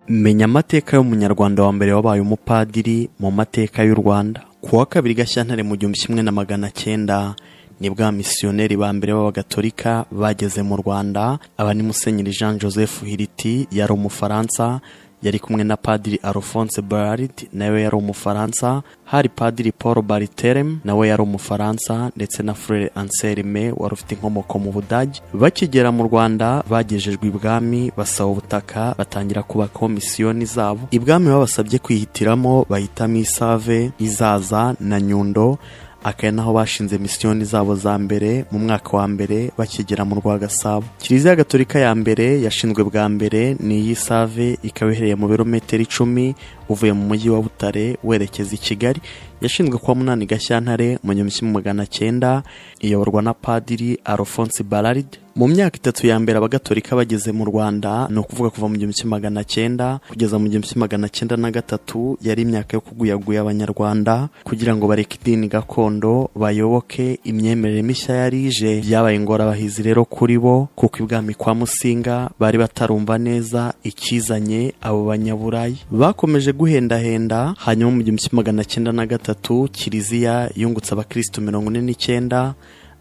Menya amateka y'umunyarwanda wa mbere wabaye umupadiri mu mateka y'u Rwanda. Ku wa 2 Gashyantare mu 1900 nibwo abamisiyoneri ba mbere b'abagatolika bageze mu Rwanda. Aba ni Musenyeri Jean Joseph Hiriti yari umufaransa, yari kumwe na Padiri Alphonse Barard nawe yari umufaransa, hari Padiri Paul Barthelemy nawe yari umufaransa, ndetse na Frere Anselme wari ufite inkomoko mu Budage. Bakigera mu Rwanda bagejejwe ibwami, basaba ubutaka, batangira kubaka misiyoni zabo. Ibwami babasabye kwihitiramo, bahitamo Isave, Izaza na Nyundo, akaya naho bashinze misiyoni zabo za mbere mu mwaka wa mbere bakigera mu Rwagasabo. Kiliziya Gatolika ya mbere yashinzwe bwa mbere ni iy'Isave, ikaba iherereye mu birometero 10 uvuye mu mujyi wa Butare werekeza i Kigali. Yashinzwe kwa 8 Gashyantare mu 1900, iyoborwa na Padiri Alphonse Barard. Mu myaka 3 ya mbere abagatolika bageze mu Rwanda, no kuvuga kuva mu 1900 kugeza mu 1903, yari imyaka yo kuguyaguya abanyarwanda kugira ngo bareke idini gakondo bayoboke imyemerere mishya yarije. Byabaye ingorabahizi rero kuri bo, kuko ibwami kwa Musinga bari batarumva neza ikizanye abo banyaburayi. Bakomeje guhendahenda, hanyuma mu 1903 Kiliziya yungutse abakristo 49.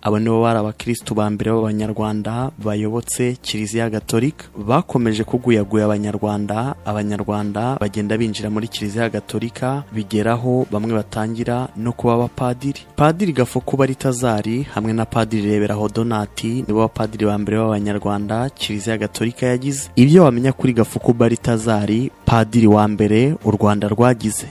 Abo nibo bari abakristo ba mbere b'abanyarwanda bayobotse Kiliziya Gatolika. Bakomeje kuguyaguya abanyarwanda bagenda binjira muri Kiliziya Gatolika, bigeraho bamwe batangira no kuba abapadiri. Padiri Gafuku Baritazari hamwe na Padiri Reberaho Donati nibo bapadiri ba mbere b'abanyarwanda Kiliziya Gatolika yagize. Ibyo wamenya kuri Gafuku Baritazari, padiri wa mbere u Rwanda rwagize.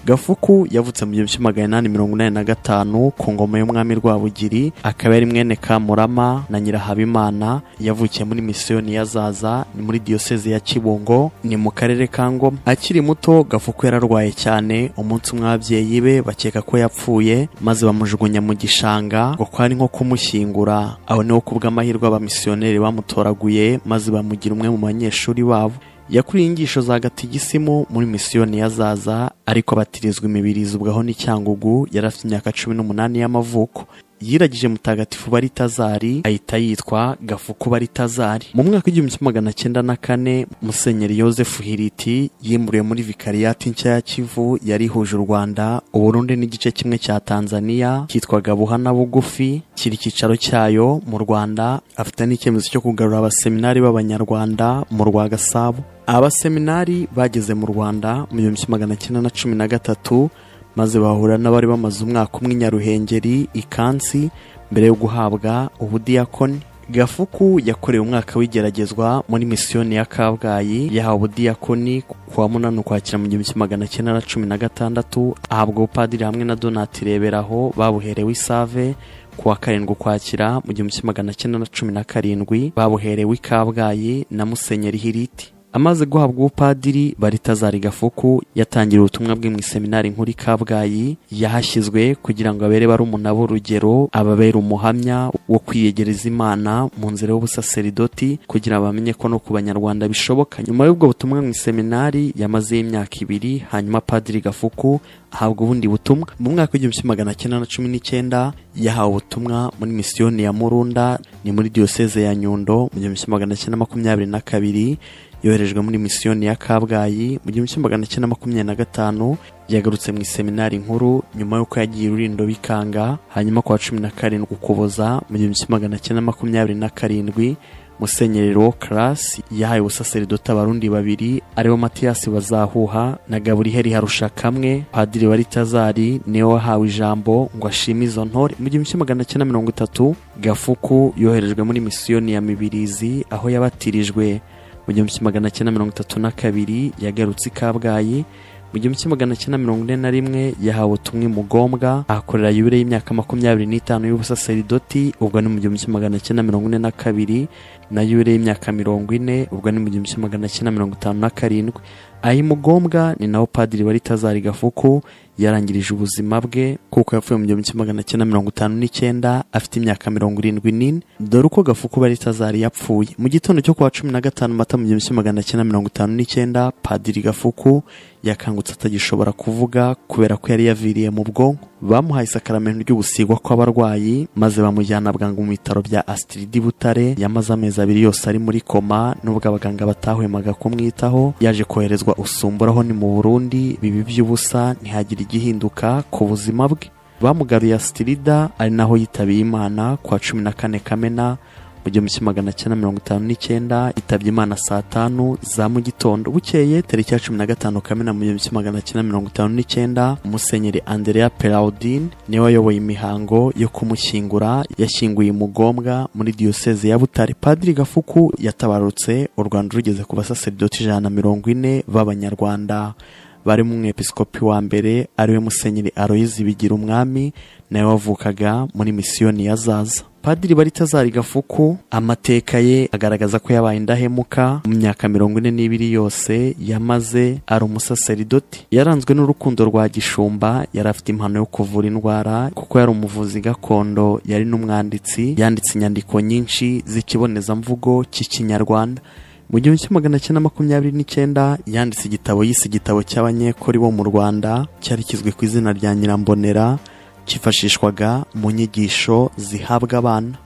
Gafuku yavutse mu 1885 ku ngoma y'umwami Rwabugiri, akaba yari mwene Kamurama na Nyirahabimana. Yavukiye muri misiyoni ya Zaza, ni muri diocese ya Kibungo, ni mu karere ka Ngoma. Akiri muto Gafuku yararwaye cyane. Umunsi umwe ababyeyi be bakeka ko yapfuye, maze bamujugunya mu gishanga ngo kwari nko kumushyingura. Aho niho kubw'amahirwe abamisiyoneri bamutoraguye, maze bamugira umwe mu banyeshuri babo. Yakuriye inyigisho za gatigisimu muri misiyoni ya Zaza, ariko batirizwa imibirizi ubwaho ni Cyangugu. Yari afite imyaka 18 y'amavuko. Yiragije Mutagatifu Baritazari, ahita yitwa Gafuku Baritazari. Mu mwaka w'1904 Musenyeri Joseph Hiriti yimuriye muri vikariyati nshya ya Kivu yari ihuje u Rwanda, u Burundi n'igice kimwe cya Tanzania cyitwaga Buhana Bugufi, kiri cyicaro cyayo mu Rwanda. Afite n'icyemezo cyo kugarura abaseminari b'abanyarwanda mu Rwagasabo. Abaseminari bageze mu Rwanda mu 1913, maze bahura n'abari bamaze umwaka umwe Nyaruhengeri ikansi mbere yo guhabwa ubudiyakoni. Gafuku yakorewe umwaka w'igeragezwa muri misiyoni ya Kabgayi, yahawe ubudiyakoni kuwa 8 Ukwakira mu 1916, ahabwa ubupadiri hamwe na Donati Reberaho babuherewe Isave. Kuwa 7 Ukwakira mu 1917 babuherewe Kabgayi na Musenyeri Hiriti. Amaze guhabwa ubupadiri, Baritazari Gafuku yatangira ubutumwa bwe mu seminari nkuru Kabgayi. Yahashyizwe kugira ngo abere barumuna b'urugero, ababere umuhamya wo kwiyegereza Imana mu nzira y'ubusaseridoti, kugira bamenye ko no ku banyarwanda bishoboka. Nyuma y'ubwo butumwa mu seminari yamaze imyaka 2, hanyuma Padiri Gafuku ahabwa ubundi butumwa. Mu mwaka w'1919 yahawe ubutumwa muri misiyoni ya Murunda, ni muri diocese ya Nyundo. Mu 1922 yoherejwe muri misiyoni ya Kabgayi. Mu 1925 yagarutse mu seminari nkuru nyuma y'uko yagiye Rurindo bikanga. Hanyuma kwa 17 Ukuboza mu 1927 Musenyeri Rocras yahaye ubusaseridoti abarundi babiri, aribo Mathias Bazahuha na Gaburiheri Harushakamwe. Padiri Baritazari niwe wahawe ijambo ngo ashime izo ntore. Mu 1930 Gafuku yoherejwe muri misiyoni ya Mibirizi, aho yabatirijwe. Mu 1932 yagarutse Kabgayi. Mu 1941 yahawe ubutumwa Mugombwa, ahakorera yubile y'imyaka 25 y'ubusaseridoti, ubwo ni mu 1942, na yubile y'imyaka 40, ubwo ni mu 1957. Ayi Mugombwa ni naho Padiri Baritazari Gafuku yarangirije ubuzima bwe, kuko yapfuye mu 1959 afite imyaka 74. Dore uko Gafuku Baritazari yapfuye. Mu gitondo cyo kwa 15 Mata mu 1959 Padiri Gafuku yakangutse atagishobora kuvuga kubera ko yari yaviriye mu bwonko. bamuhaye isakaramentu ry'ubusigwa kw'abarwayi maze bamujyana bwangu mu bitaro bya Astridi Butare. Yamaze amezi 2 yose ari muri koma, nubwo abaganga batahwemaga kumwitaho. Yaje koherezwa usumburaho ni mu Burundi, bibi by'ubusa ntihagire igihinduka ku buzima bwe. Bamugaruye Astrida ari naho yitabiye Imana kwa 14 Kamena mu 1959. Yitabye Imana saa 5 za mu gitondo. Bukeye tariki ya 15 Kamena mu 1959, Musenyeri Andrea Pelaudin niwe wayoboye imihango yo kumushyingura. Yashyinguye Mugombwa muri diocese ya Butare. Padiri Gafuku yatabarutse u Rwanda rugeze ku basaserdoti 140 b'Abanyarwanda. Barimo umwepiskopi wa mbere ariwe Musenyeri Aloyizi Bigirumwami, nawe wavukaga muri misiyoni ya Zaza. Padiri Baritazari Gafuku amateka ye agaragaza ko yabaye indahemuka mu myaka 42 yose yamaze ari umusaserdoti. Yaranzwe n'urukundo rwa gishumba, yari afite impano yo kuvura indwara kuko yari umuvuzi gakondo, yari n'umwanditsi. Yanditse inyandiko nyinshi z'ikibonezamvugo cy'Ikinyarwanda. Mu 1929 yanditse igitabo yise igitabo cy'abanyekori bo mu Rwanda, cyari kizwe ku izina rya Nyirambonera, cyifashishwaga mu nyigisho zihabwa abana.